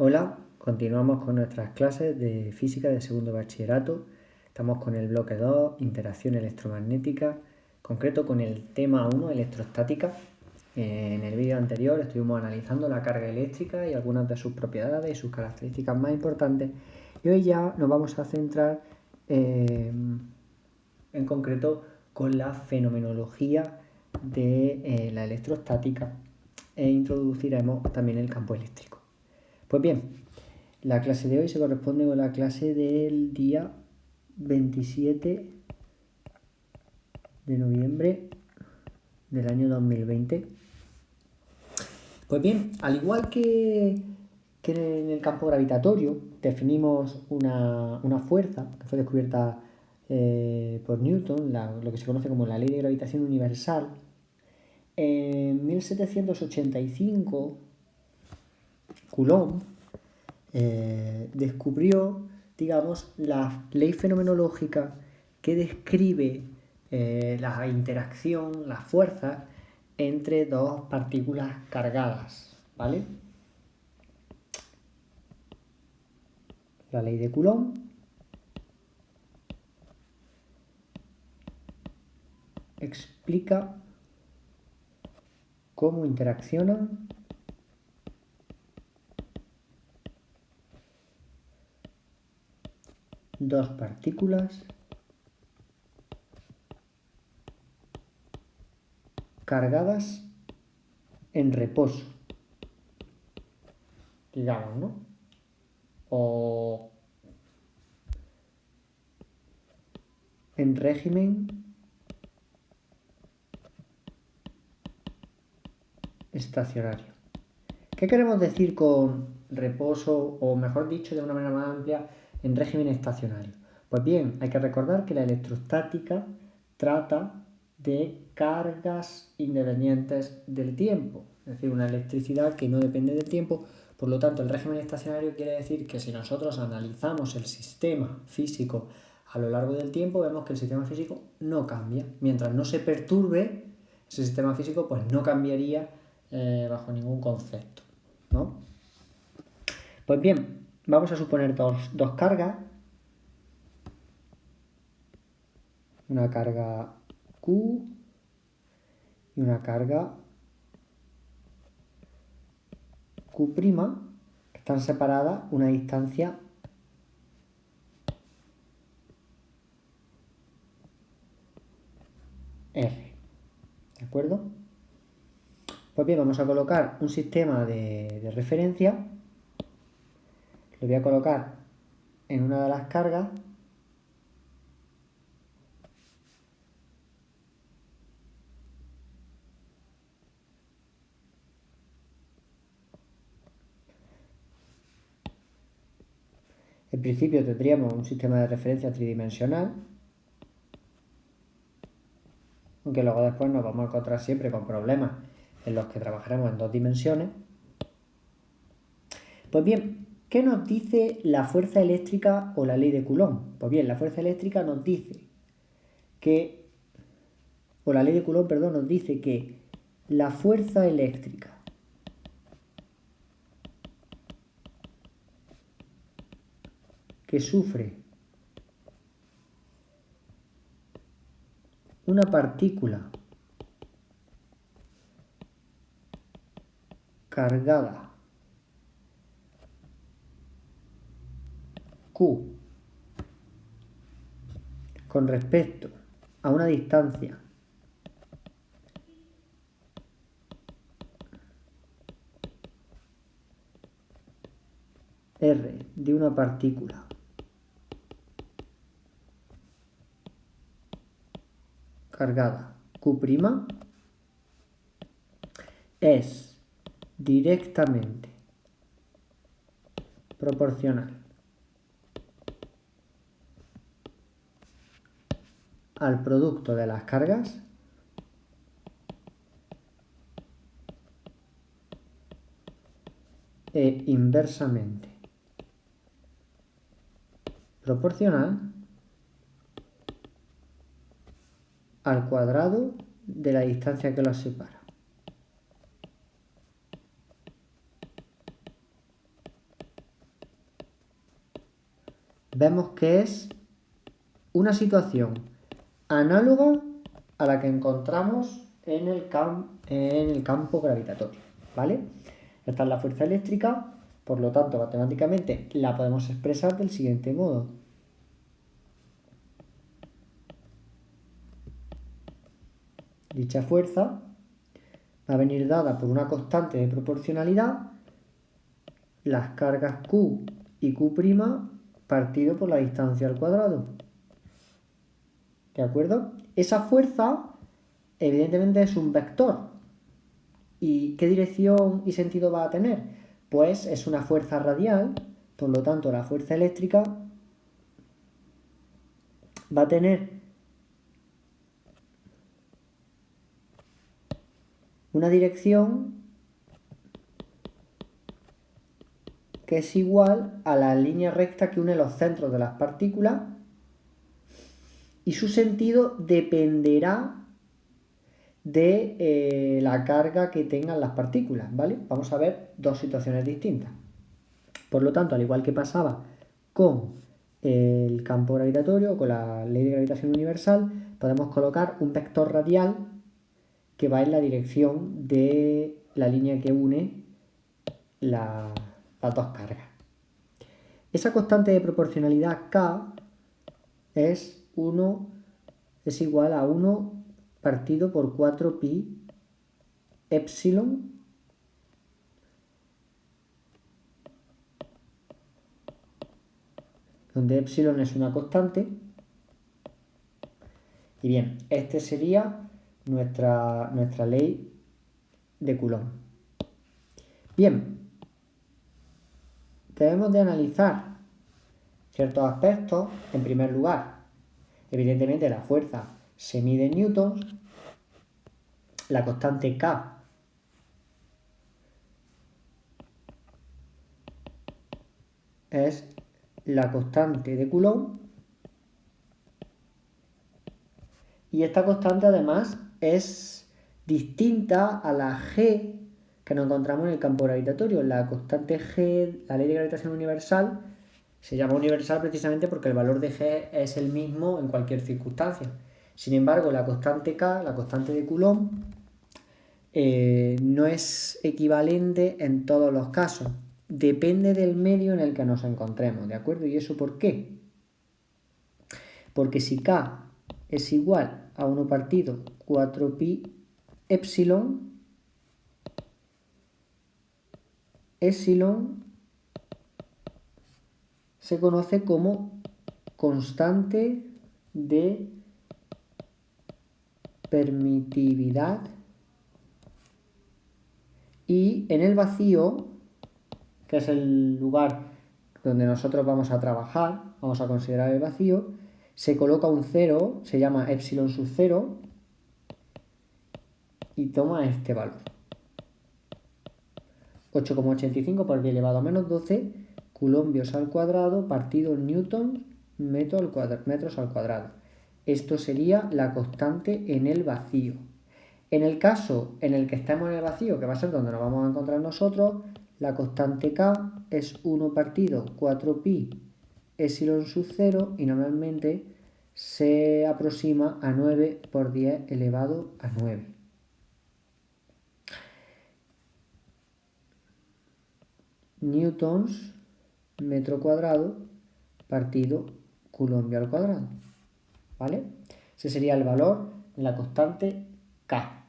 Hola, continuamos con nuestras clases de física de segundo bachillerato. Estamos con el bloque 2, interacción electromagnética, concreto con el tema 1, electrostática. En el vídeo anterior estuvimos analizando la carga eléctrica y algunas de sus propiedades y sus características más importantes. Y hoy ya nos vamos a centrar en concreto con la fenomenología de la electrostática e introduciremos también el campo eléctrico. Pues bien, la clase de hoy se corresponde con la clase del día 27 de noviembre del año 2020. Pues bien, al igual que en el campo gravitatorio definimos una fuerza que fue descubierta por Newton, lo que se conoce como la ley de gravitación universal. En 1785, Coulomb descubrió, digamos, la ley fenomenológica que describe la interacción, las fuerzas entre dos partículas cargadas, ¿vale? La ley de Coulomb explica cómo interaccionan dos partículas cargadas en reposo, digamos, ¿no? O en régimen estacionario. ¿Qué queremos decir con reposo, o mejor dicho, de una manera más amplia, en régimen estacionario? Pues bien, hay que recordar que la electrostática trata de cargas independientes del tiempo, es decir, una electricidad que no depende del tiempo. Por lo tanto, el régimen estacionario quiere decir que si nosotros analizamos el sistema físico a lo largo del tiempo, vemos que el sistema físico no cambia. Mientras no se perturbe ese sistema físico, pues no cambiaría bajo ningún concepto, ¿no? Pues bien, vamos a suponer dos cargas, una carga Q y una carga Q', que están separadas una distancia R, ¿de acuerdo? Pues bien, vamos a colocar un sistema de referencia, lo voy a colocar en una de las cargas En principio tendríamos un sistema de referencia tridimensional, aunque luego después nos vamos a encontrar siempre con problemas en los que trabajaremos en dos dimensiones. Pues bien, ¿qué nos dice la fuerza eléctrica o la ley de Coulomb? Pues bien, la fuerza eléctrica nos dice que, o la ley de Coulomb, perdón, nos dice que la fuerza eléctrica que sufre una partícula cargada Q con respecto a una distancia R de una partícula cargada Q' es directamente proporcional al producto de las cargas e inversamente proporcional al cuadrado de la distancia que los separa. sabemos que es una situación análoga a la que encontramos en el campo gravitatorio, ¿vale? Esta es la fuerza eléctrica, por lo tanto, matemáticamente la podemos expresar del siguiente modo. Dicha fuerza va a venir dada por una constante de proporcionalidad, las cargas Q y Q' partido por la distancia al cuadrado. ¿De acuerdo? Esa fuerza, evidentemente, es un vector. ¿Y qué dirección y sentido va a tener? Pues es una fuerza radial, por lo tanto, la fuerza eléctrica va a tener una dirección que es igual a la línea recta que une los centros de las partículas, y su sentido dependerá de la carga que tengan las partículas, ¿vale? Vamos a ver dos situaciones distintas. Por lo tanto, al igual que pasaba con el campo gravitatorio, con la ley de gravitación universal, podemos colocar un vector radial que va en la dirección de la línea que une las dos cargas. Esa constante de proporcionalidad K es igual a 1 partido por 4pi epsilon donde epsilon es una constante. Y bien, este sería nuestra ley de Coulomb. Bien, debemos de analizar ciertos aspectos. En primer lugar, evidentemente la fuerza se mide en newtons, la constante K es la constante de Coulomb, y esta constante además es distinta a la G que nos encontramos en el campo gravitatorio. La constante G, la ley de gravitación universal, se llama universal precisamente porque el valor de G es el mismo en cualquier circunstancia. Sin embargo, la constante K, la constante de Coulomb, no es equivalente en todos los casos. Depende del medio en el que nos encontremos, ¿de acuerdo? ¿Y eso por qué? Porque si K es igual a 1 partido 4pi epsilon, epsilon se conoce como constante de permitividad, y en el vacío, que es el lugar donde nosotros vamos a trabajar, vamos a considerar el vacío, se coloca un 0, se llama epsilon sub 0, y toma este valor. 8,85 por 10 elevado a menos 12 coulombios al cuadrado partido newton metros al cuadrado. Esto sería la constante en el vacío. En el caso en el que estemos en el vacío, que va a ser donde nos vamos a encontrar nosotros, la constante K es 1 partido 4pi epsilon sub 0, y normalmente se aproxima a 9 por 10 elevado a 9. Newtons metro cuadrado partido coulombio al cuadrado, ¿vale? Ese sería el valor de la constante K.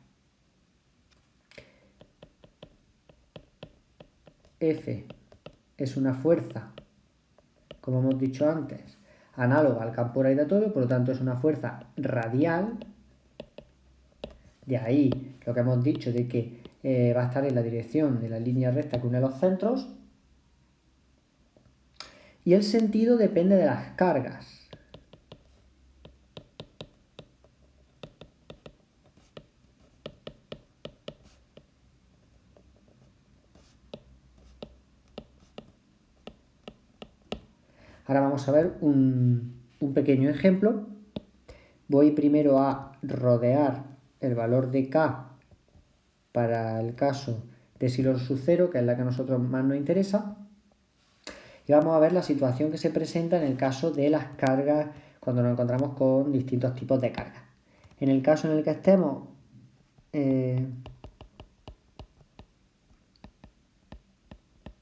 F es una fuerza, como hemos dicho antes, análoga al campo gravitatorio, por lo tanto es una fuerza radial. De ahí lo que hemos dicho de que va a estar en la dirección de la línea recta que une los centros. Y el sentido depende de las cargas. Ahora vamos a ver un pequeño ejemplo. Voy primero a rodear el valor de K para el caso de epsilon sub 0, que es la que a nosotros más nos interesa. Y vamos a ver la situación que se presenta en el caso de las cargas cuando nos encontramos con distintos tipos de cargas. En el caso en el que estemos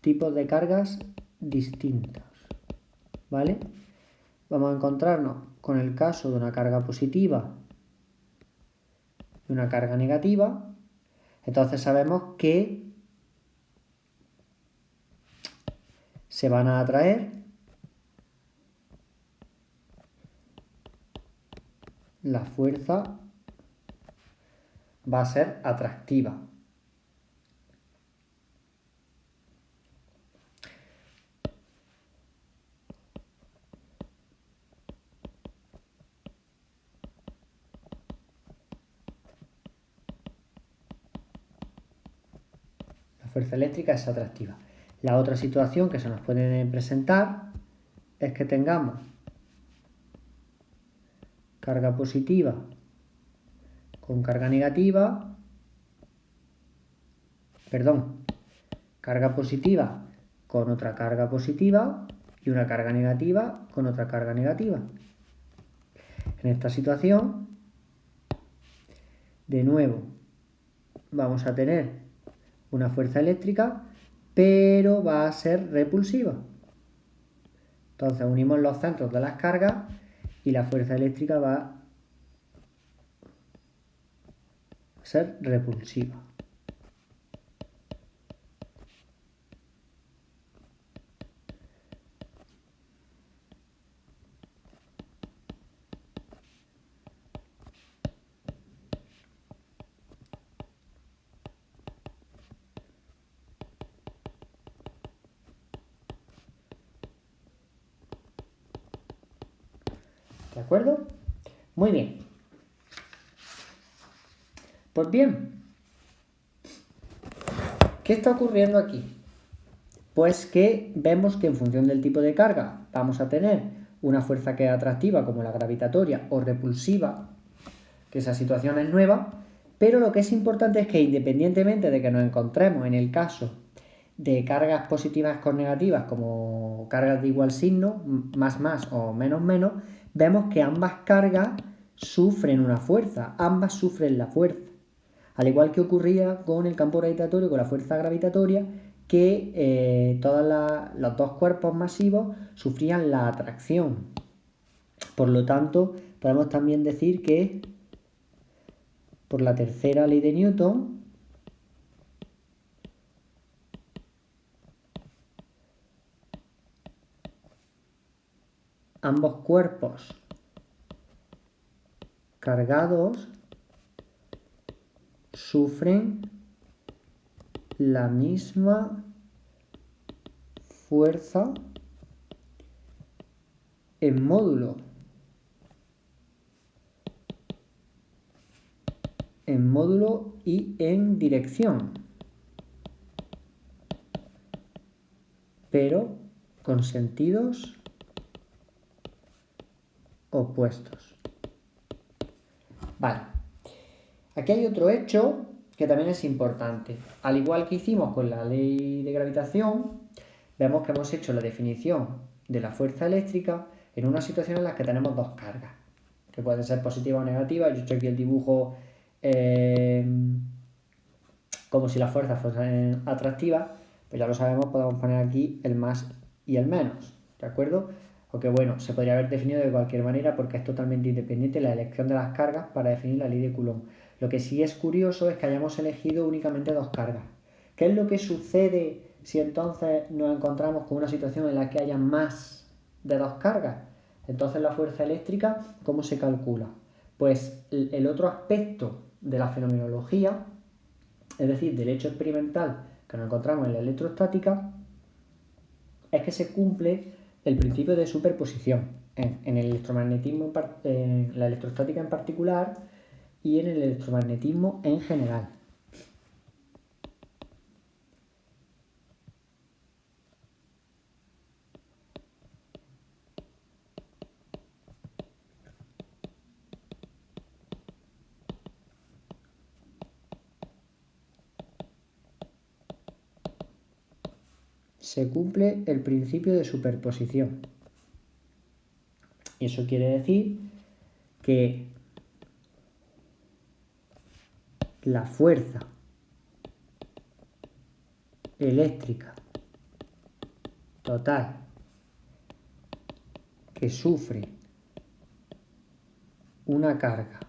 tipos de cargas distintos, ¿vale? Vamos a encontrarnos con el caso de una carga positiva y una carga negativa. Entonces sabemos que se van a atraer la fuerza va a ser atractiva. La fuerza eléctrica es atractiva. La otra situación que se nos puede presentar es que tengamos carga positiva con carga negativa, carga positiva con otra carga positiva y una carga negativa con otra carga negativa. En esta situación, de nuevo, vamos a tener una fuerza eléctrica, pero va a ser repulsiva. Entonces unimos los centros de las cargas y la fuerza eléctrica va a ser repulsiva. ¿De acuerdo? Muy bien. Pues bien, ¿qué está ocurriendo aquí? Pues que vemos que en función del tipo de carga vamos a tener una fuerza que es atractiva como la gravitatoria o repulsiva, que esa situación es nueva, pero lo que es importante es que independientemente de que nos encontremos en el caso de cargas positivas con negativas como cargas de igual signo, más o menos, vemos que ambas cargas sufren una fuerza, ambas sufren la fuerza. Al igual que ocurría con el campo gravitatorio, con la fuerza gravitatoria, que los dos cuerpos masivos sufrían la atracción. Por lo tanto, podemos también decir que por la tercera ley de Newton, ambos cuerpos cargados sufren la misma fuerza en módulo. En módulo y en dirección. Pero con sentidos opuestos. Vale. Aquí hay otro hecho que también es importante. Al igual que hicimos con la ley de gravitación, vemos que hemos hecho la definición de la fuerza eléctrica en una situación en la que tenemos dos cargas, que pueden ser positivas o negativas. Yo he hecho aquí el dibujo como si las fuerzas fuesen atractivas, pues ya lo sabemos, podemos poner aquí el más y el menos, ¿de acuerdo? Aunque bueno, se podría haber definido de cualquier manera porque es totalmente independiente la elección de las cargas para definir la ley de Coulomb. Lo que sí es curioso es que hayamos elegido únicamente dos cargas. ¿Qué es lo que sucede si entonces nos encontramos con una situación en la que haya más de dos cargas? Entonces la fuerza eléctrica, ¿cómo se calcula? Pues el otro aspecto de la fenomenología, es decir, del hecho experimental que nos encontramos en la electrostática, es que se cumple el principio de superposición en el electromagnetismo, en la electrostática en particular y en el electromagnetismo en general. se cumple el principio de superposición. Y eso quiere decir que la fuerza eléctrica total que sufre una carga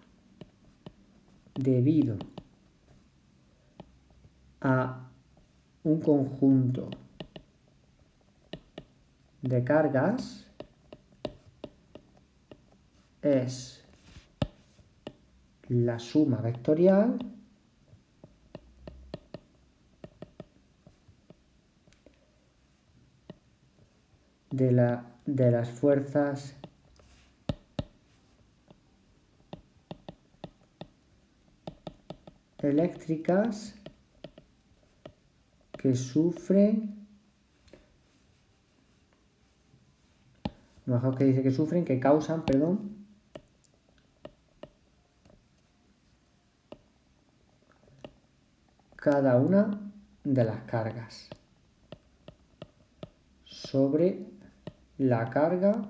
debido a un conjunto de cargas es la suma vectorial de las fuerzas eléctricas que sufren, mejor que dice que sufren, que causan, perdón, cada una de las cargas sobre la carga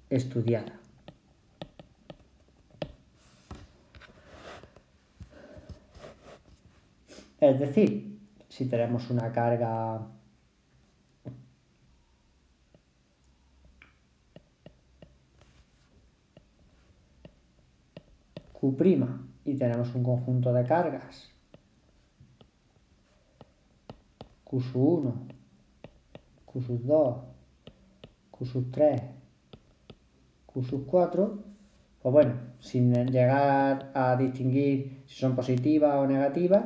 estudiada. Es decir, si tenemos una carga Q' y tenemos un conjunto de cargas Q1, Q2, Q3, Q4, pues bueno, sin llegar a distinguir si son positivas o negativas,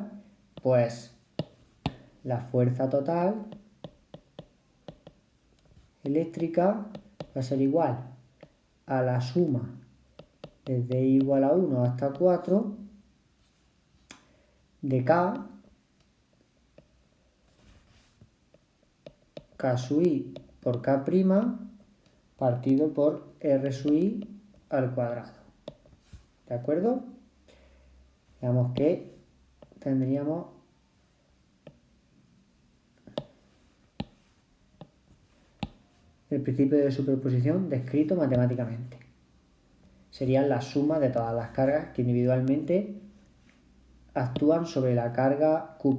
pues la fuerza total eléctrica va a ser igual a la suma desde i igual a 1 hasta 4 de K sub i por K' partido por R sub i al cuadrado. ¿De acuerdo? Veamos que tendríamos el principio de superposición descrito matemáticamente. Serían la suma de todas las cargas que individualmente actúan sobre la carga Q'.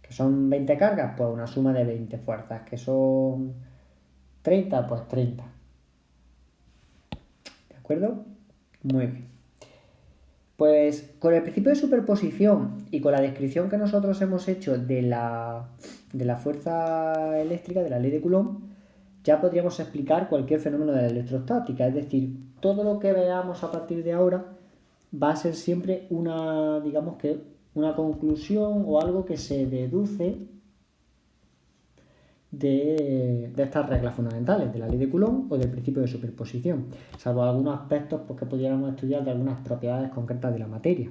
¿Que son 20 cargas? Pues una suma de 20 fuerzas. ¿Que son 30? Pues 30. ¿De acuerdo? Muy bien. Pues con el principio de superposición y con la descripción que nosotros hemos hecho de la fuerza eléctrica, de la ley de Coulomb, ya podríamos explicar cualquier fenómeno de la electrostática. Es decir, todo lo que veamos a partir de ahora va a ser siempre una, digamos que, una conclusión o algo que se deduce de estas reglas fundamentales, de la ley de Coulomb o del principio de superposición, salvo algunos aspectos pues, que pudiéramos estudiar de algunas propiedades concretas de la materia,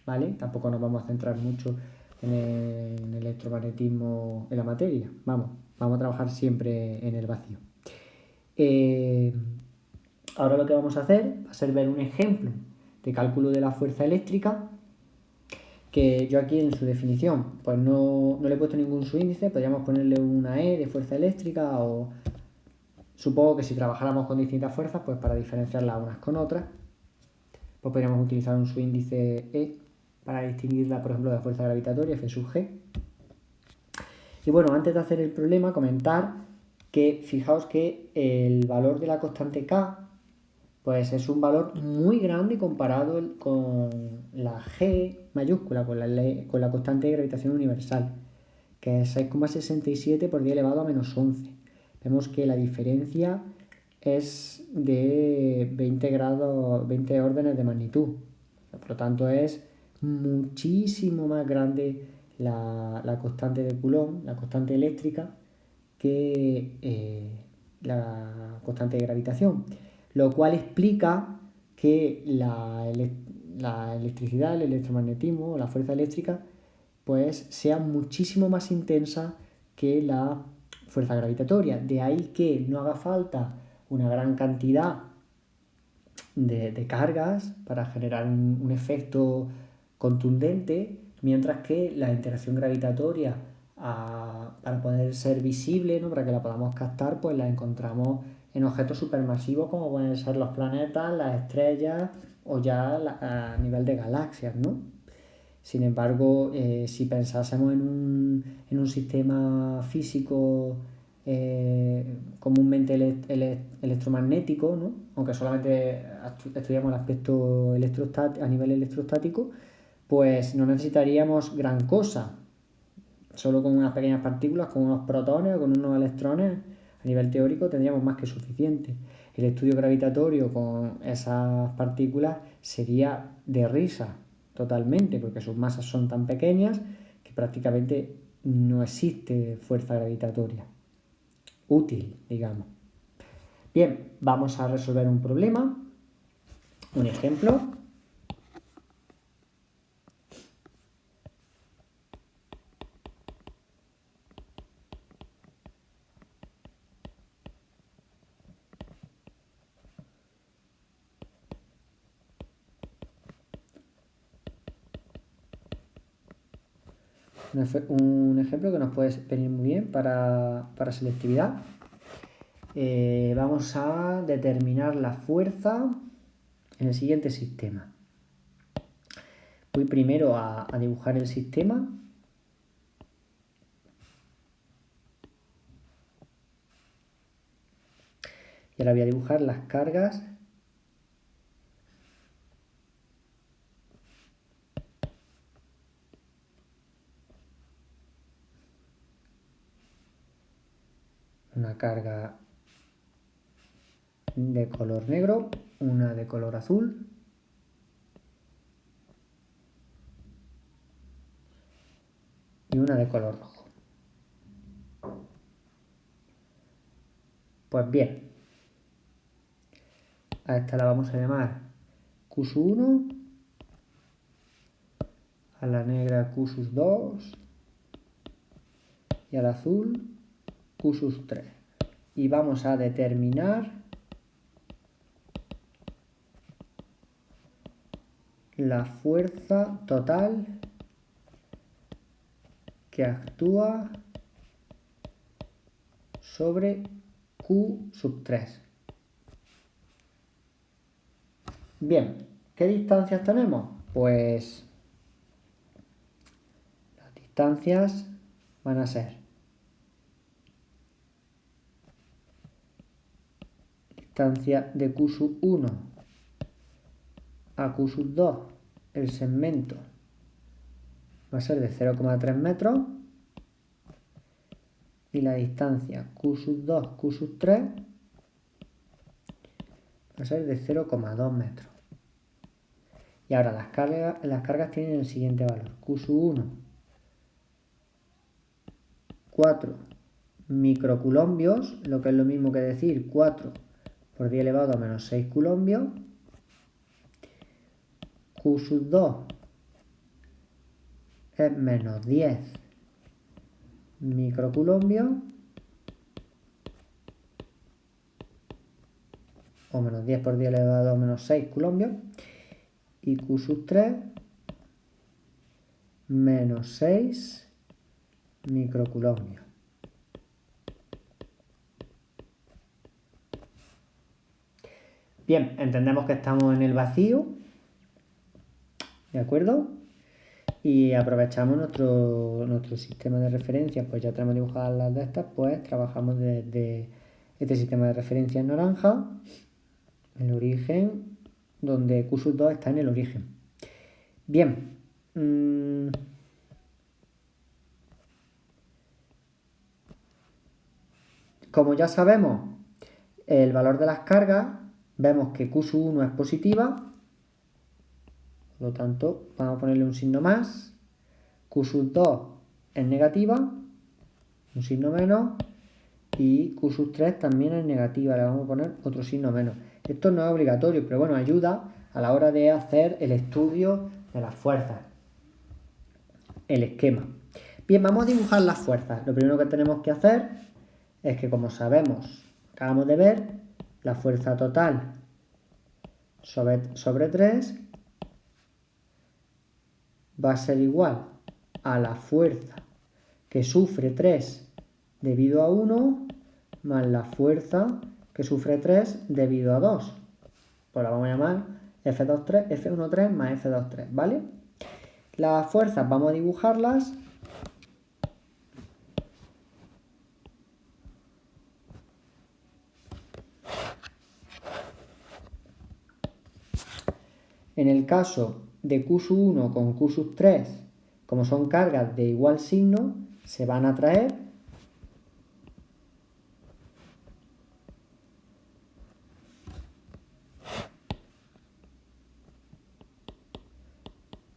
¿vale? Tampoco nos vamos a centrar mucho en el electromagnetismo en la materia, vamos a trabajar siempre en el vacío. Ahora lo que vamos a hacer va a ser ver un ejemplo de cálculo de la fuerza eléctrica, que yo aquí en su definición pues no le he puesto ningún subíndice, podríamos ponerle una E de fuerza eléctrica, o supongo que si trabajáramos con distintas fuerzas, pues para diferenciarlas unas con otras, pues podríamos utilizar un subíndice E para distinguirla, por ejemplo, de la fuerza gravitatoria, F sub G. Y bueno, antes de hacer el problema, comentar que fijaos que el valor de la constante K pues es un valor muy grande comparado con la G mayúscula, con la constante de gravitación universal, que es 6,67 por 10 elevado a menos 11. Vemos que la diferencia es de 20 grados, 20 órdenes de magnitud. Por lo tanto, es muchísimo más grande la constante de Coulomb, la constante eléctrica, que la constante de gravitación. Lo cual explica que la electricidad, el electromagnetismo, la fuerza eléctrica, pues sea muchísimo más intensa que la fuerza gravitatoria. De ahí que no haga falta una gran cantidad de cargas para generar un efecto contundente, mientras que la interacción gravitatoria para poder ser visible, ¿no? Para que la podamos captar, pues la encontramos en objetos supermasivos como pueden ser los planetas, las estrellas o ya a nivel de galaxias, ¿no? Sin embargo, si pensásemos en un sistema físico comúnmente electromagnético, ¿no? Aunque solamente estudiamos el aspecto a nivel electrostático, pues no necesitaríamos gran cosa. Solo con unas pequeñas partículas, con unos protones o con unos electrones, a nivel teórico tendríamos más que suficiente. El estudio gravitatorio con esas partículas sería de risa totalmente, porque sus masas son tan pequeñas que prácticamente no existe fuerza gravitatoria útil, digamos. Bien, vamos a resolver un problema, un ejemplo. Un ejemplo que nos puede venir muy bien para selectividad. Vamos a determinar la fuerza en el siguiente sistema. Voy primero a dibujar el sistema. Y ahora voy a dibujar las cargas una carga de color negro, una de color azul y una de color rojo. Pues bien, a esta la vamos a llamar Q1, a la negra Q2 y al azul Q3. Y vamos a determinar la fuerza total que actúa sobre Q3. Bien, ¿qué distancias tenemos? Pues las distancias van a ser distancia de Q1 a Q2, el segmento va a ser de 0,3 metros y la distancia Q2, Q3 va a ser de 0,2 metros. Y ahora las cargas tienen el siguiente valor. Q1, 4 microcoulombios, lo que es lo mismo que decir 4 por 10 elevado a menos 6 coulombios. Q2 es menos 10 microcoulombios o menos 10 por 10 elevado a menos 6 coulombios. Y Q3 menos 6 microcoulombios. Bien, entendemos que estamos en el vacío, ¿de acuerdo? Y aprovechamos nuestro sistema de referencia, pues ya tenemos dibujadas las de estas, pues trabajamos desde este sistema de referencia en naranja, el origen, donde Q2 está en el origen. Bien, como ya sabemos el valor de las cargas, vemos que Q1 es positiva, por lo tanto vamos a ponerle un signo más. Q2 es negativa, un signo menos, y Q3 también es negativa, le vamos a poner otro signo menos. Esto no es obligatorio, pero bueno, ayuda a la hora de hacer el estudio de las fuerzas, el esquema. Bien, vamos a dibujar las fuerzas. Lo primero que tenemos que hacer es que, como sabemos, acabamos de ver, la fuerza total sobre 3 va a ser igual a la fuerza que sufre 3 debido a 1 más la fuerza que sufre 3 debido a 2. Pues la vamos a llamar F13 más F23, ¿vale? Las fuerzas vamos a dibujarlas. En el caso de Q1 con Q3, como son cargas de igual signo, se van a atraer.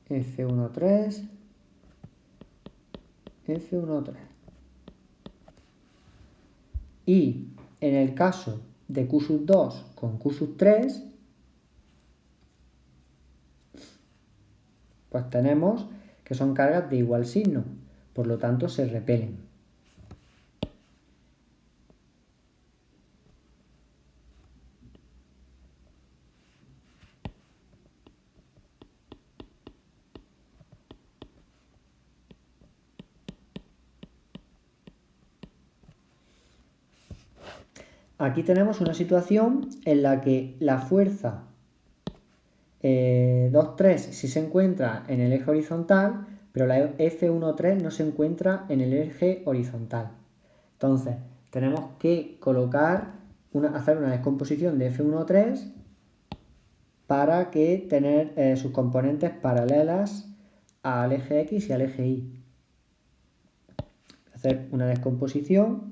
F13, F13. Y en el caso de Q2 con Q3, pues tenemos que son cargas de igual signo, por lo tanto se repelen. Aquí tenemos una situación en la que la fuerza 2,3 sí se encuentra en el eje horizontal, pero la F13 no se encuentra en el eje horizontal. Entonces, tenemos que hacer una descomposición de F13 para que tener sus componentes paralelas al eje X y al eje Y. Hacer una descomposición.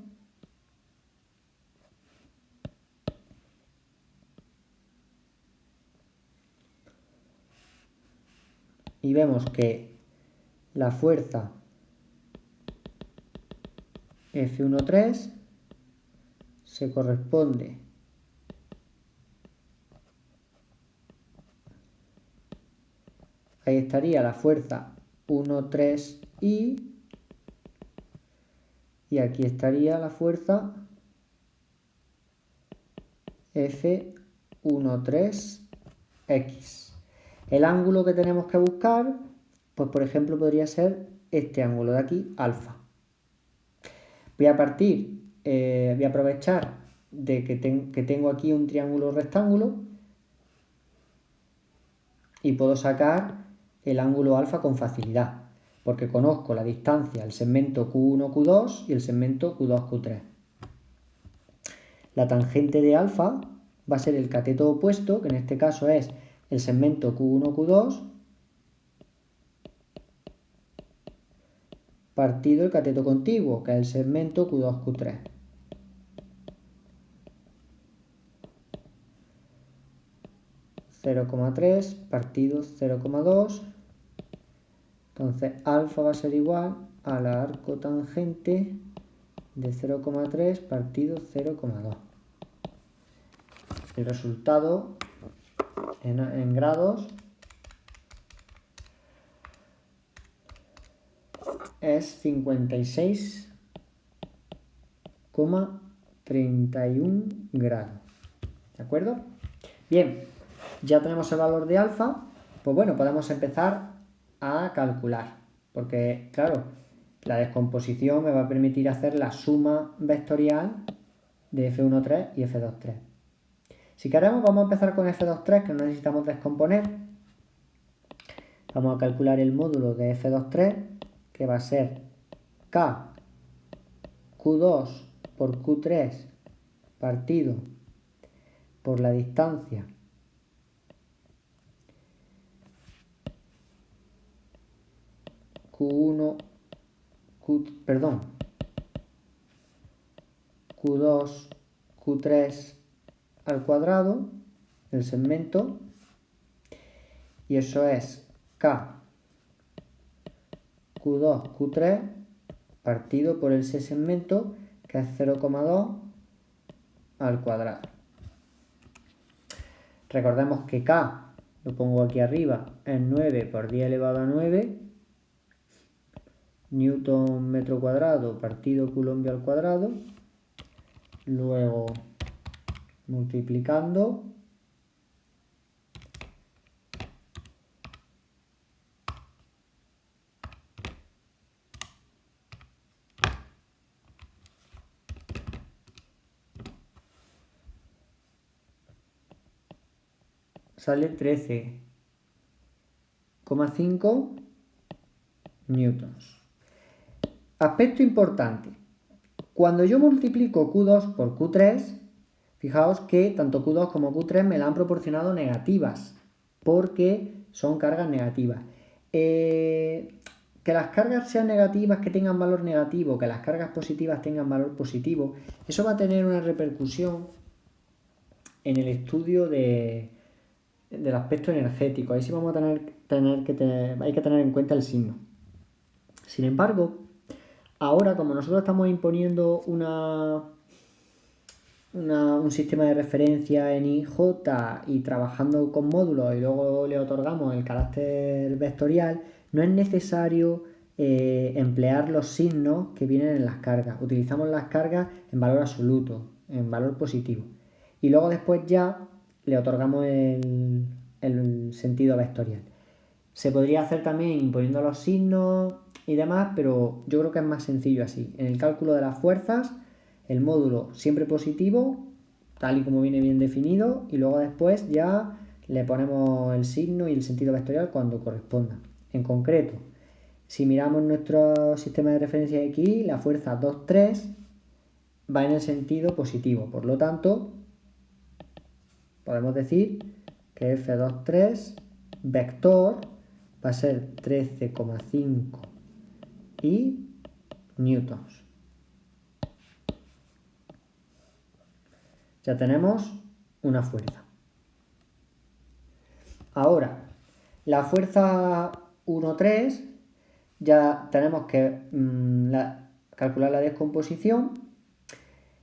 Y vemos que la fuerza F13 se corresponde ahí estaría la fuerza 1,3I y aquí estaría la fuerza F13X. El ángulo que tenemos que buscar, pues por ejemplo podría ser este ángulo de aquí, alfa. Voy a aprovechar de que tengo aquí un triángulo rectángulo y puedo sacar el ángulo alfa con facilidad, porque conozco la distancia, el segmento Q1, Q2 y el segmento Q2, Q3. La tangente de alfa va a ser el cateto opuesto, que en este caso es el segmento Q1, Q2, partido el cateto contiguo, que es el segmento Q2, Q3. (0,3) partido 0,2. Entonces alfa va a ser igual a la arcotangente de 0,3 partido 0,2. El resultado en grados es 56,31 grados. ¿De acuerdo? Bien, ya tenemos el valor de alfa, pues bueno, podemos empezar a calcular, porque claro, la descomposición me va a permitir hacer la suma vectorial de F13 y F23. Si queremos, vamos a empezar con F23, que no necesitamos descomponer. Vamos a calcular el módulo de F23, que va a ser K Q2 por Q3 partido por la distancia Q2, Q3 al cuadrado del segmento, y eso es K Q2, Q3 partido por ese segmento, que es 0,2 al cuadrado. Recordemos que K, lo pongo aquí arriba, es 9 por 10 elevado a 9 newton metro cuadrado partido coulomb al cuadrado. Luego multiplicando sale 13,5 newtons. Aspecto importante. Cuando yo multiplico Q2 por Q3, fijaos que tanto Q2 como Q3 me la han proporcionado negativas, porque son cargas negativas. Que las cargas sean negativas, que tengan valor negativo, que las cargas positivas tengan valor positivo, eso va a tener una repercusión en el estudio del aspecto energético. Ahí sí vamos a hay que tener en cuenta el signo. Sin embargo, ahora como nosotros estamos imponiendo un sistema de referencia en IJ y trabajando con módulos y luego le otorgamos el carácter vectorial, no es necesario emplear los signos que vienen en las cargas. Utilizamos las cargas en valor absoluto, en valor positivo. Y luego después ya le otorgamos el sentido vectorial. Se podría hacer también imponiendo los signos y demás, pero yo creo que es más sencillo así. En el cálculo de las fuerzas, el módulo siempre positivo, tal y como viene bien definido, y luego después ya le ponemos el signo y el sentido vectorial cuando corresponda. En concreto, si miramos nuestro sistema de referencia de aquí, la fuerza 2,3 va en el sentido positivo. Por lo tanto, podemos decir que F2,3 vector va a ser 13,5 y newtons. Ya tenemos una fuerza. Ahora, la fuerza 1,3 ya tenemos que calcular la descomposición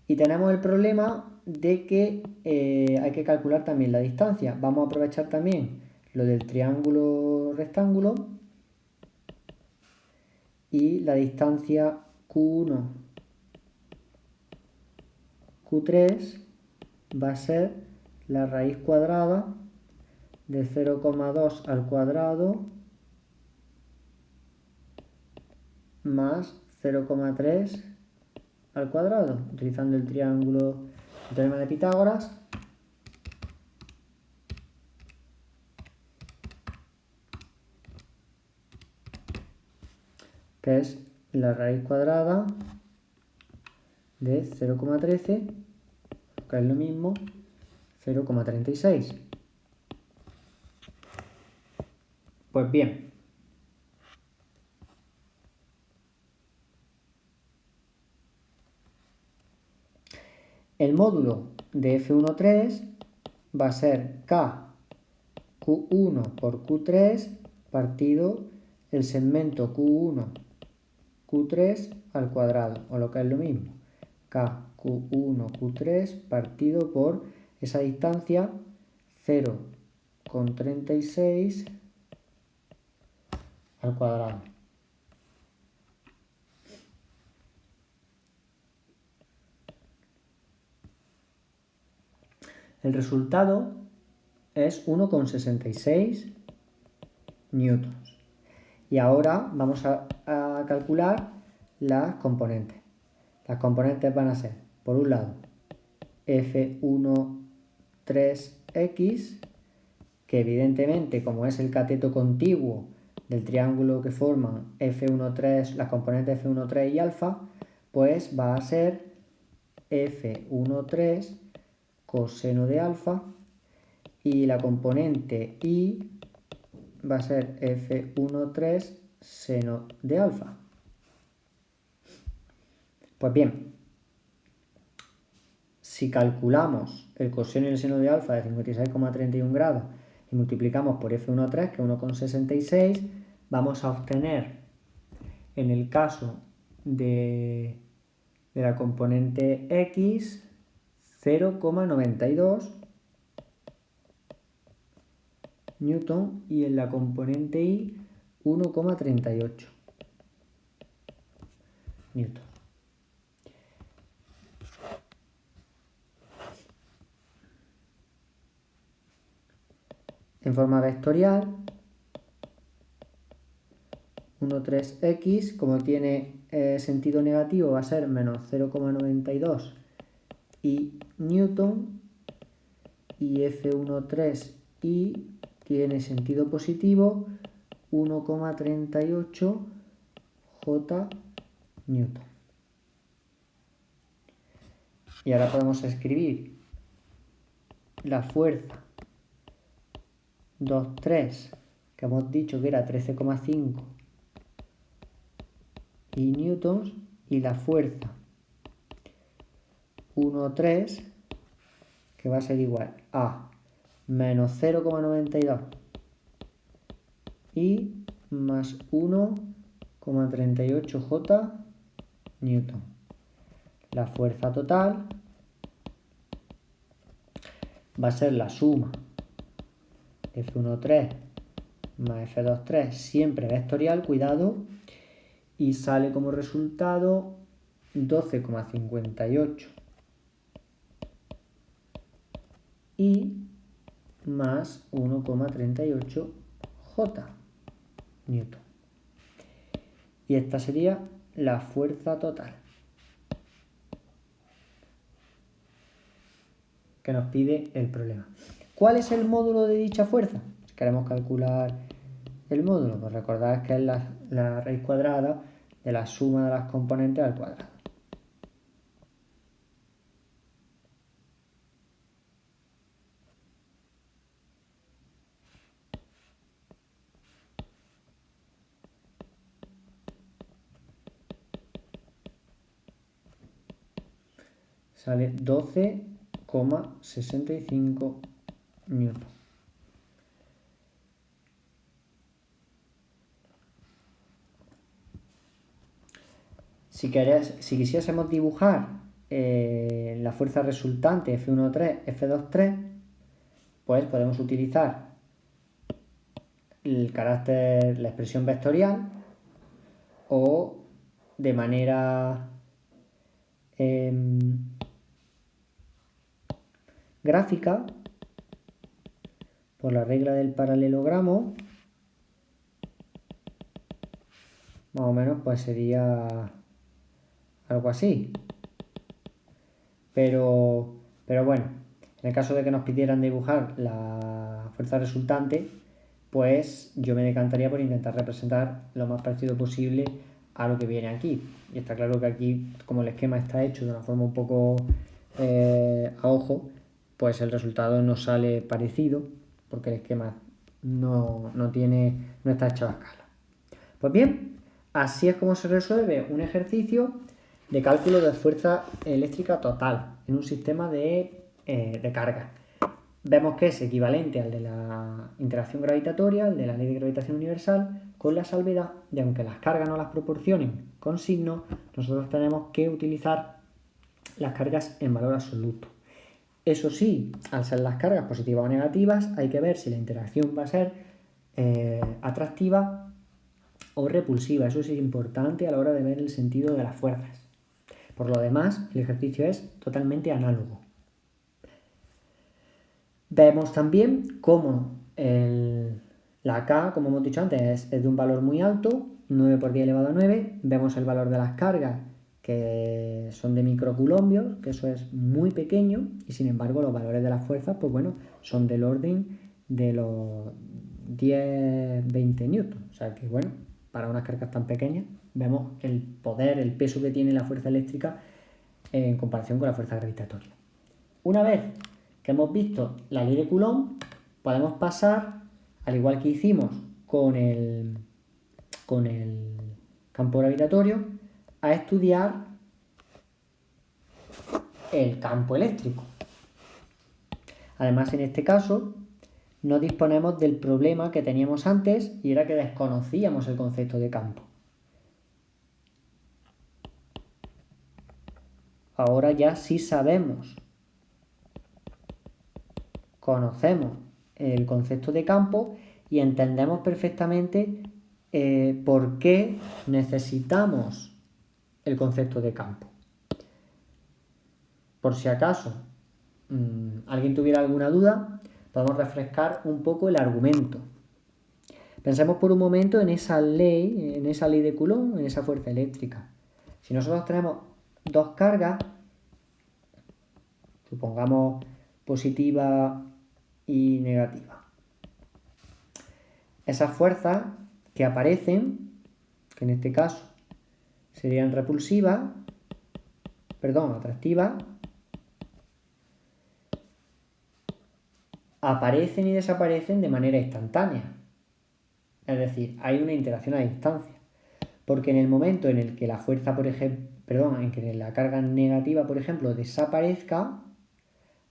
y tenemos el problema de que hay que calcular también la distancia. Vamos a aprovechar también lo del triángulo rectángulo y la distancia Q1, Q3 va a ser la raíz cuadrada de 0,2 al cuadrado más 0,3 al cuadrado, utilizando el teorema de Pitágoras. Que es la raíz cuadrada de 0,13, que es lo mismo, 0,36. Pues bien, el módulo de F1,3 va a ser K Q1 por Q3 partido el segmento Q1 Q3 al cuadrado, o lo que es lo mismo, K Q1 Q3 partido por esa distancia 0,36 al cuadrado. El resultado es 1,66 newtons. Y ahora vamos a calcular las componentes. Las componentes van a ser, por un lado, F1,3x, que evidentemente, como es el cateto contiguo del triángulo que forman F1,3, las componentes F1,3 y alfa, pues va a ser F1,3 coseno de alfa, y la componente y va a ser F1,3 seno de alfa. Pues bien, si calculamos el coseno y el seno de alfa de 56,31 grados y multiplicamos por F1,3, que es 1,66, vamos a obtener, en el caso de la componente X, 0,92 newton, y en la componente Y 1,38 newton. En forma vectorial, 1,3x, como tiene sentido negativo, va a ser menos 0,92 y newton, y F1,3 y tiene sentido positivo 1,38 J newton. Y ahora podemos escribir la fuerza 2,3, que hemos dicho que era 13,5 y newtons, y la fuerza 1,3, que va a ser igual a menos 0,92 y más 1,38 J newton. La fuerza total va a ser la suma de F1,3 más F2,3, siempre vectorial, cuidado, y sale como resultado 12,58 y más 1,38 J newton. Y esta sería la fuerza total que nos pide el problema. ¿Cuál es el módulo de dicha fuerza? Si queremos calcular el módulo, pues recordad que es la raíz cuadrada de la suma de las componentes al cuadrado. Sale 12,65 newton. Si quisiésemos dibujar la fuerza resultante F1,3, F2,3, pues podemos utilizar la expresión vectorial, o de manera gráfica, por la regla del paralelogramo, más o menos pues sería algo así. Pero bueno, en el caso de que nos pidieran dibujar la fuerza resultante, pues yo me decantaría por intentar representar lo más parecido posible a lo que viene aquí. Y está claro que aquí, como el esquema está hecho de una forma un poco a ojo, pues el resultado no sale parecido, porque el esquema no está hecho a escala. Pues bien, así es como se resuelve un ejercicio de cálculo de fuerza eléctrica total en un sistema de carga. Vemos que es equivalente al de la interacción gravitatoria, al de la ley de gravitación universal, con la salvedad de aunque las cargas no las proporcionen con signo, nosotros tenemos que utilizar las cargas en valor absoluto. Eso sí, al ser las cargas positivas o negativas, hay que ver si la interacción va a ser atractiva o repulsiva. Eso es importante a la hora de ver el sentido de las fuerzas. Por lo demás, el ejercicio es totalmente análogo. Vemos también cómo la K, como hemos dicho antes, es de un valor muy alto, 9 por 10 elevado a 9. Vemos el valor de las cargas, que son de microcoulombios, que eso es muy pequeño, y sin embargo los valores de las fuerzas, pues bueno, son del orden de los 10-20 newtons. O sea que bueno, para unas cargas tan pequeñas, vemos el poder, el peso que tiene la fuerza eléctrica en comparación con la fuerza gravitatoria. Una vez que hemos visto la ley de Coulomb, podemos pasar, al igual que hicimos con el campo gravitatorio, a estudiar el campo eléctrico. Además, en este caso, no disponemos del problema que teníamos antes, y era que desconocíamos el concepto de campo. Ahora ya sí sabemos, conocemos el concepto de campo y entendemos perfectamente por qué necesitamos el concepto de campo. Por si acaso alguien tuviera alguna duda, podemos refrescar un poco el argumento. Pensemos por un momento en esa ley de Coulomb, en esa fuerza eléctrica. Si nosotros tenemos dos cargas, supongamos positiva y negativa, esas fuerzas que aparecen, que en este caso serían atractivas, aparecen y desaparecen de manera instantánea. Es decir, hay una interacción a distancia. Porque en el momento en el que la fuerza, en que la carga negativa, por ejemplo, desaparezca,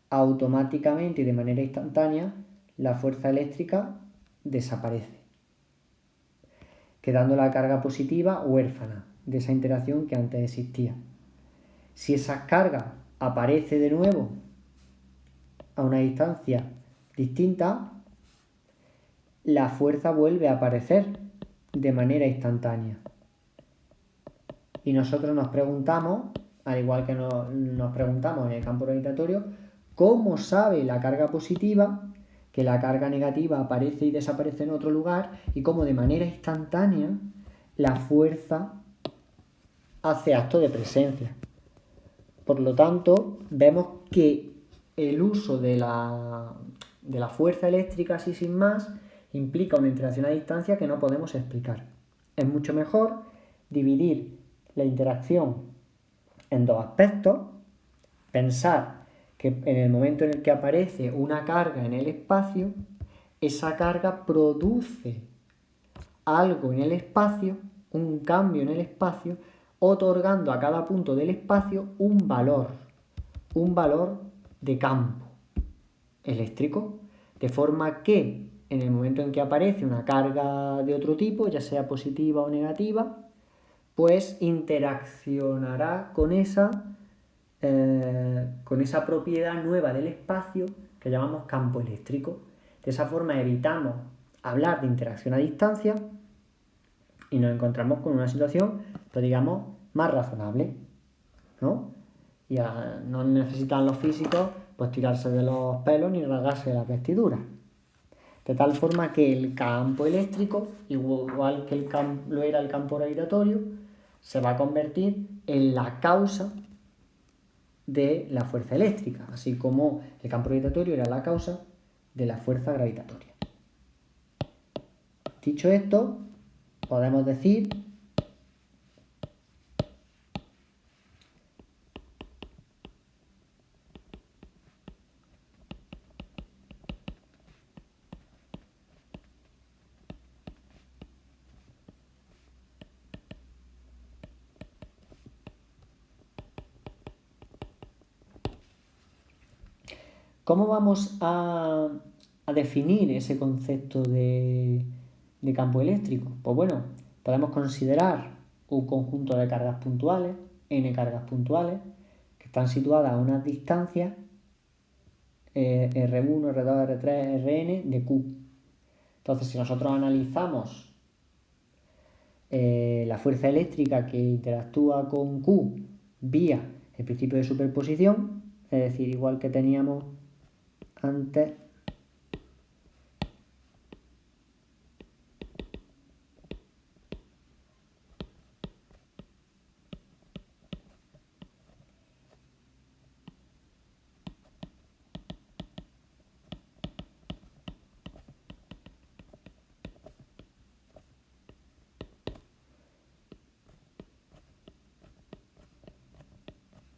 automáticamente y de manera instantánea, la fuerza eléctrica desaparece, quedando la carga positiva huérfana de esa interacción que antes existía. Si esa carga aparece de nuevo a una distancia distinta, la fuerza vuelve a aparecer de manera instantánea. Y nosotros nos preguntamos, al igual que nos preguntamos en el campo gravitatorio, ¿cómo sabe la carga positiva que la carga negativa aparece y desaparece en otro lugar y cómo de manera instantánea la fuerza hace acto de presencia? Por lo tanto, vemos que el uso de la fuerza eléctrica así sin más implica una interacción a distancia que no podemos explicar. Es mucho mejor dividir la interacción en dos aspectos, pensar que en el momento en el que aparece una carga en el espacio, esa carga produce algo en el espacio, un cambio en el espacio, otorgando a cada punto del espacio un valor de campo eléctrico, de forma que en el momento en que aparece una carga de otro tipo, ya sea positiva o negativa, pues interaccionará con esa propiedad nueva del espacio que llamamos campo eléctrico. De esa forma evitamos hablar de interacción a distancia y nos encontramos con una situación, pues digamos, más razonable, ¿no? Ya no necesitan los físicos pues tirarse de los pelos ni rasgarse las vestiduras. De tal forma que el campo eléctrico, igual que lo era el campo gravitatorio, se va a convertir en la causa de la fuerza eléctrica, así como el campo gravitatorio era la causa de la fuerza gravitatoria. Dicho esto, podemos decir ¿cómo vamos a definir ese concepto de campo eléctrico? Pues bueno, podemos considerar un conjunto de cargas puntuales, n cargas puntuales, que están situadas a unas distancias R1, R2, R3, Rn de Q. Entonces, si nosotros analizamos la fuerza eléctrica que interactúa con Q vía el principio de superposición, es decir, igual que teníamos antes,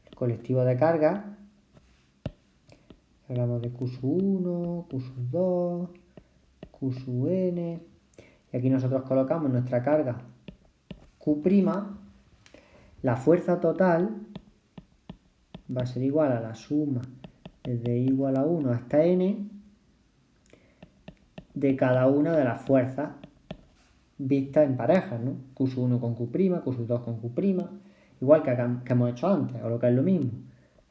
el colectivo de carga, hablamos de Q sub 1, Q sub 2, Q sub n, y aquí nosotros colocamos nuestra carga Q', la fuerza total va a ser igual a la suma desde i igual a 1 hasta n de cada una de las fuerzas vistas en parejas, ¿no? Q sub 1 con Q', Q sub 2 con Q', igual que hemos hecho antes, o lo que es lo mismo,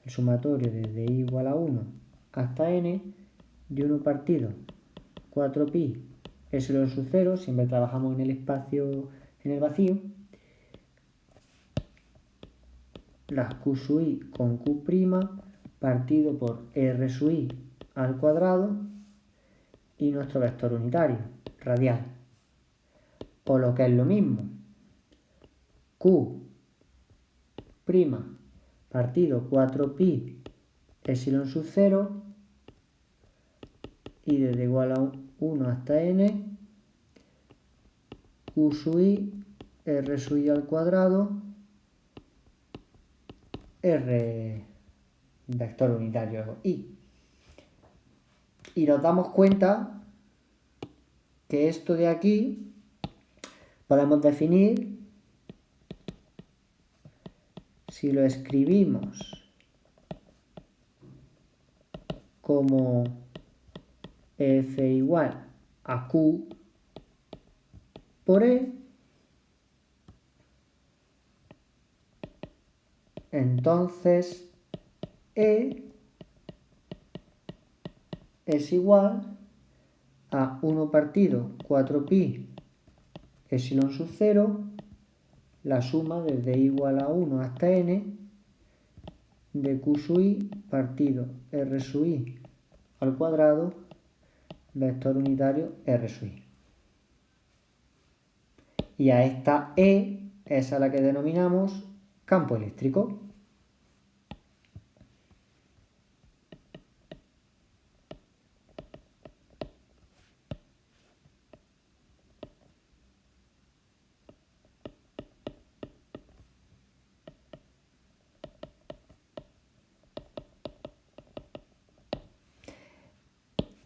el sumatorio desde i igual a 1 hasta n de 1 partido 4pi epsilon sub 0, siempre trabajamos en el espacio, en el vacío, las Q sub i con Q' partido por R sub i al cuadrado y nuestro vector unitario, radial. O lo que es lo mismo, Q' partido 4pi epsilon sub 0 y desde igual a 1 hasta n Q sub I, R sub I al cuadrado, R vector unitario I. Y nos damos cuenta que esto de aquí podemos definir, si lo escribimos como F igual a Q por E, entonces E es igual a 1 partido 4pi epsilon sub 0, la suma desde i igual a 1 hasta n de Q sub I partido R sub I al cuadrado vector unitario R sub I. Y a esta E es a la que denominamos campo eléctrico.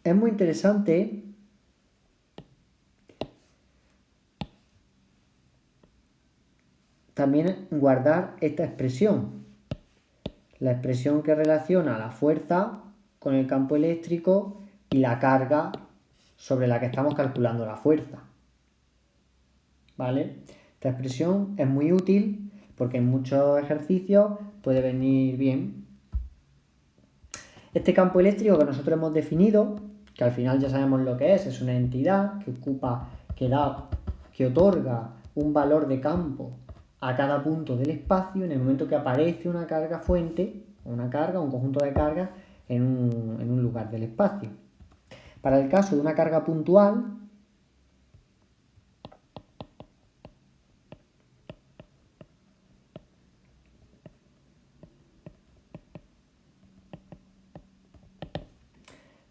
Es muy interesante también guardar esta expresión, la expresión que relaciona la fuerza con el campo eléctrico y la carga sobre la que estamos calculando la fuerza. ¿Vale? Esta expresión es muy útil porque en muchos ejercicios puede venir bien. Este campo eléctrico que nosotros hemos definido, que al final ya sabemos lo que es una entidad que otorga un valor de campo a cada punto del espacio en el momento que aparece una carga fuente, un conjunto de cargas en un lugar del espacio. Para el caso de una carga puntual,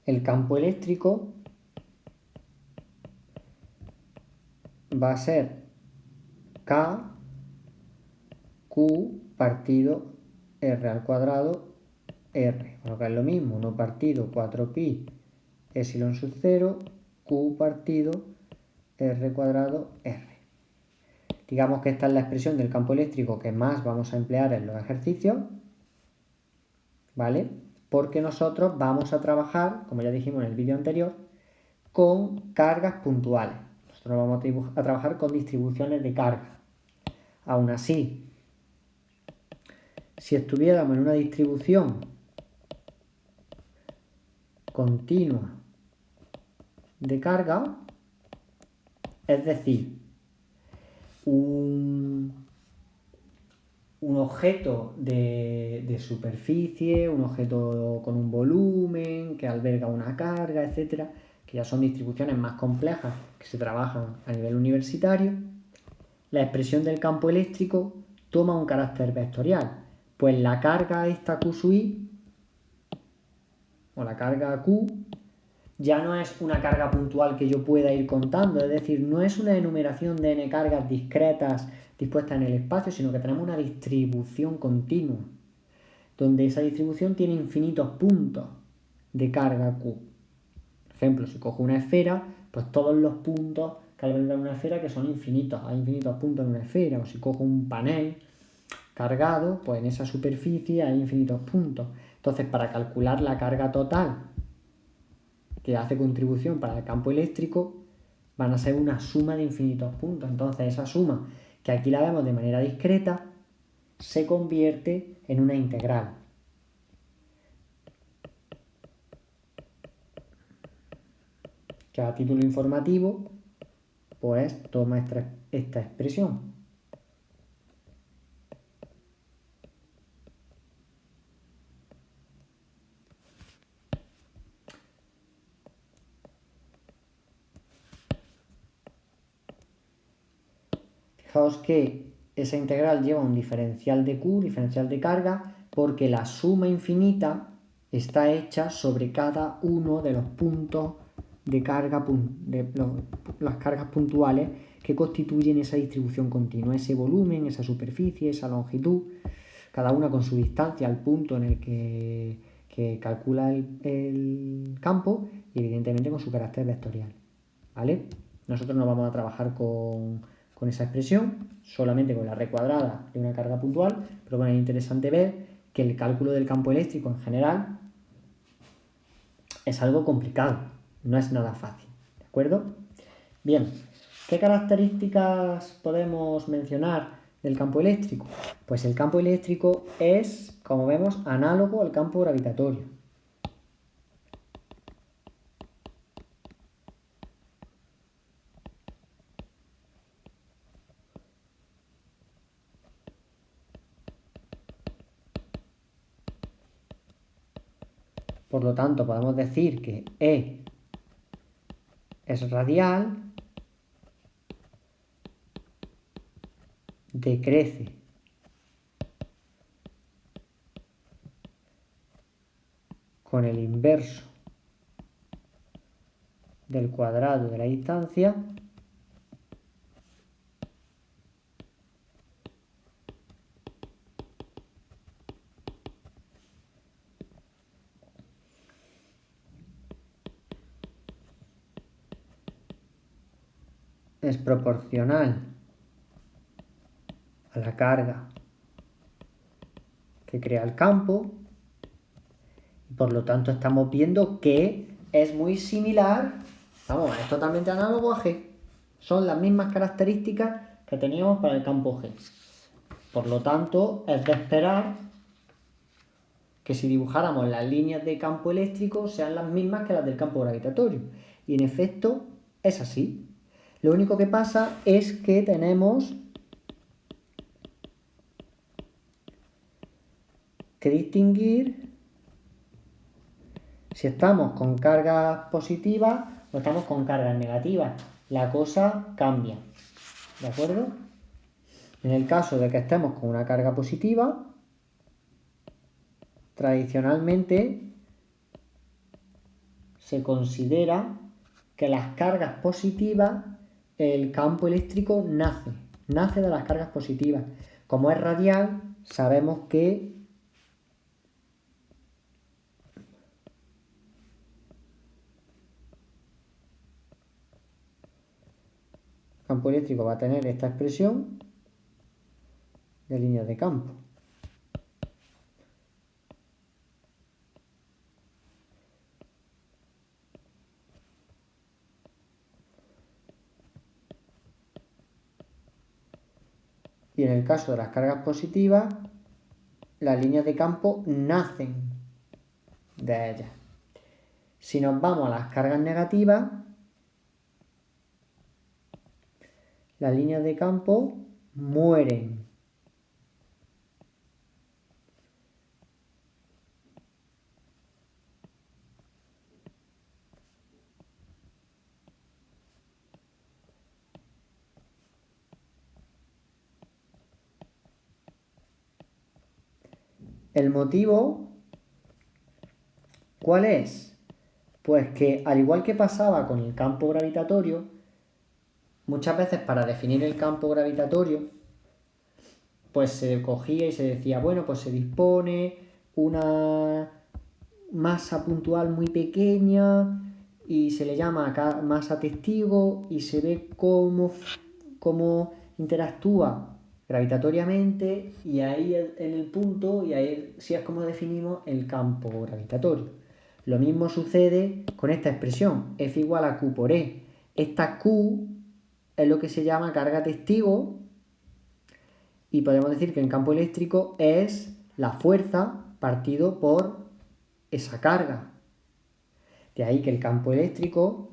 el campo eléctrico va a ser K Q partido R al cuadrado R, lo que es lo mismo, 1 partido 4pi epsilon sub 0 Q partido R cuadrado R. Digamos que esta es la expresión del campo eléctrico que más vamos a emplear en los ejercicios, ¿vale? Porque nosotros vamos a trabajar, como ya dijimos en el vídeo anterior, con cargas puntuales. Nosotros vamos a trabajar con distribuciones de carga. Aún así, si estuviéramos en una distribución continua de carga, es decir, un objeto de superficie, un objeto con un volumen, que alberga una carga, etcétera, que ya son distribuciones más complejas que se trabajan a nivel universitario, la expresión del campo eléctrico toma un carácter vectorial. Pues la carga esta Q sub I, o la carga Q, ya no es una carga puntual que yo pueda ir contando, es decir, no es una enumeración de n cargas discretas dispuestas en el espacio, sino que tenemos una distribución continua, donde esa distribución tiene infinitos puntos de carga Q. Por ejemplo, si cojo una esfera, pues todos los puntos que albergan una esfera que son infinitos, hay infinitos puntos en una esfera, o si cojo un panel cargado, pues en esa superficie hay infinitos puntos. Entonces, para calcular la carga total que hace contribución para el campo eléctrico, van a ser una suma de infinitos puntos. Entonces, esa suma, que aquí la vemos de manera discreta, se convierte en una integral. Que a título informativo, pues toma esta expresión. Fijaos que esa integral lleva un diferencial de Q, diferencial de carga, porque la suma infinita está hecha sobre cada uno de los puntos de carga, las cargas puntuales que constituyen esa distribución continua, ese volumen, esa superficie, esa longitud, cada una con su distancia al punto en el que calcula el campo y evidentemente con su carácter vectorial, ¿vale? Nosotros no vamos a trabajar con esa expresión, solamente con la r cuadrada de una carga puntual, pero bueno, es interesante ver que el cálculo del campo eléctrico en general es algo complicado, no es nada fácil, ¿de acuerdo? Bien, ¿qué características podemos mencionar del campo eléctrico? Pues el campo eléctrico es, como vemos, análogo al campo gravitatorio. Por lo tanto, podemos decir que E es radial, decrece con el inverso del cuadrado de la distancia es proporcional a la carga que crea el campo y por lo tanto estamos viendo que es muy similar, vamos, es totalmente análogo a G. Son las mismas características que teníamos para el campo G. Por lo tanto, es de esperar que si dibujáramos las líneas de campo eléctrico sean las mismas que las del campo gravitatorio. Y en efecto, es así. Lo único que pasa es que tenemos que distinguir si estamos con cargas positivas o estamos con cargas negativas. La cosa cambia, ¿de acuerdo? En el caso de que estemos con una carga positiva, tradicionalmente se considera que las cargas positivas, el campo eléctrico nace de las cargas positivas. Como es radial, sabemos que el campo eléctrico va a tener esta expresión de líneas de campo. Y en el caso de las cargas positivas, las líneas de campo nacen de ellas. Si nos vamos a las cargas negativas, las líneas de campo mueren. El motivo, ¿cuál es? Pues que al igual que pasaba con el campo gravitatorio, muchas veces para definir el campo gravitatorio, pues se cogía y se decía, bueno, pues se dispone una masa puntual muy pequeña y se le llama masa testigo y se ve cómo interactúa gravitatoriamente y ahí en el punto, y ahí sí es como definimos el campo gravitatorio. Lo mismo sucede con esta expresión, F igual a Q por E. Esta Q es lo que se llama carga testigo y podemos decir que el campo eléctrico es la fuerza partido por esa carga. De ahí que el campo eléctrico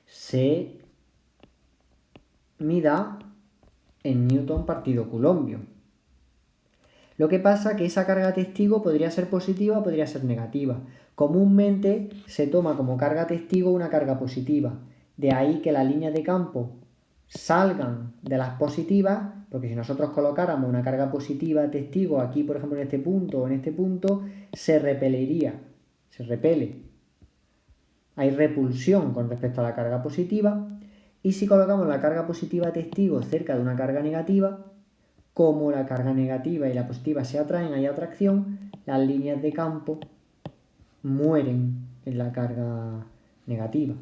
se mida en Newton partido Coulombio. Lo que pasa es que esa carga testigo podría ser positiva o podría ser negativa. Comúnmente se toma como carga testigo una carga positiva. De ahí que las líneas de campo salgan de las positivas, porque si nosotros colocáramos una carga positiva testigo aquí, por ejemplo, en este punto o en este punto, se repele. hay repulsión con respecto a la carga positiva. Y si colocamos la carga positiva testigo cerca de una carga negativa, como la carga negativa y la positiva se atraen, hay atracción, las líneas de campo mueren en la carga negativa.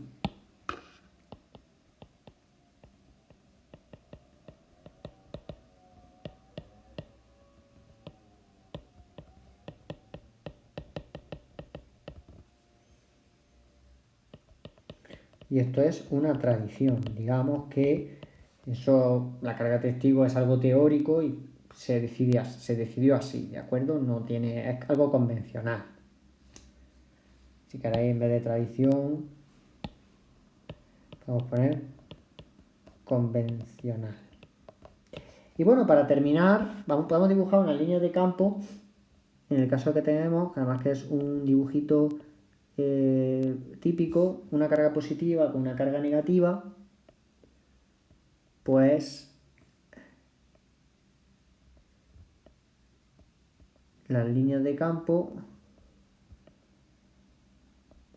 Y esto es una tradición. Digamos que eso, la carga testigo es algo teórico y se decidió así, ¿de acuerdo? Es algo convencional. Si queréis, en vez de tradición, vamos a poner convencional. Y bueno, para terminar, podemos dibujar una línea de campo. En el caso que tenemos, que además que es un dibujito típico, una carga positiva con una carga negativa, pues las líneas de campo,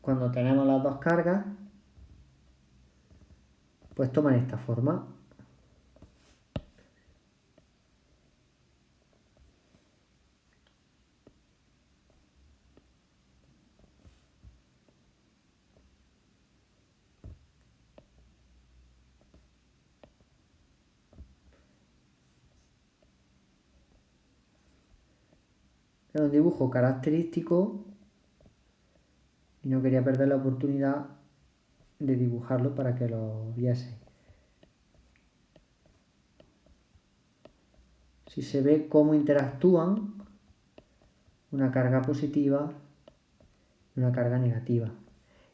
cuando tenemos las dos cargas, pues toman esta forma. Es un dibujo característico y no quería perder la oportunidad de dibujarlo para que lo viese. Si se ve cómo interactúan una carga positiva y una carga negativa.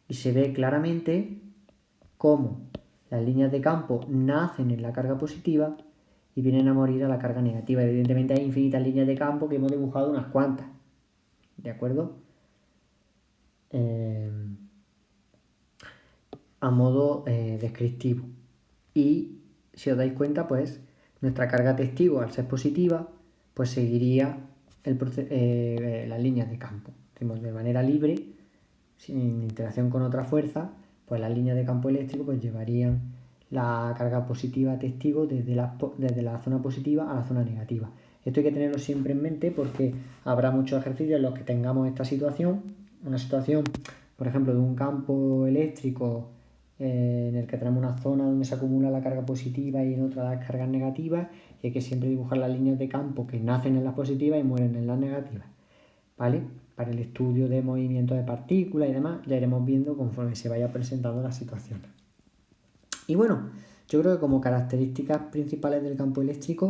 Y se ve claramente cómo las líneas de campo nacen en la carga positiva y vienen a morir a la carga negativa. Evidentemente hay infinitas líneas de campo que hemos dibujado unas cuantas. ¿De acuerdo? A modo descriptivo. Y si os dais cuenta, pues nuestra carga testigo, al ser positiva, pues seguiría las líneas de campo. De manera libre, sin interacción con otra fuerza, pues las líneas de campo eléctrico pues llevarían la carga positiva testigo desde la zona positiva a la zona negativa. Esto hay que tenerlo siempre en mente porque habrá muchos ejercicios en los que tengamos esta situación, una situación, por ejemplo, de un campo eléctrico en el que tenemos una zona donde se acumula la carga positiva y en otra las cargas negativas, y hay que siempre dibujar las líneas de campo que nacen en las positivas y mueren en las negativas, ¿vale? Para el estudio de movimientos de partículas y demás, ya iremos viendo conforme se vaya presentando la situación. Y bueno, yo creo que como características principales del campo eléctrico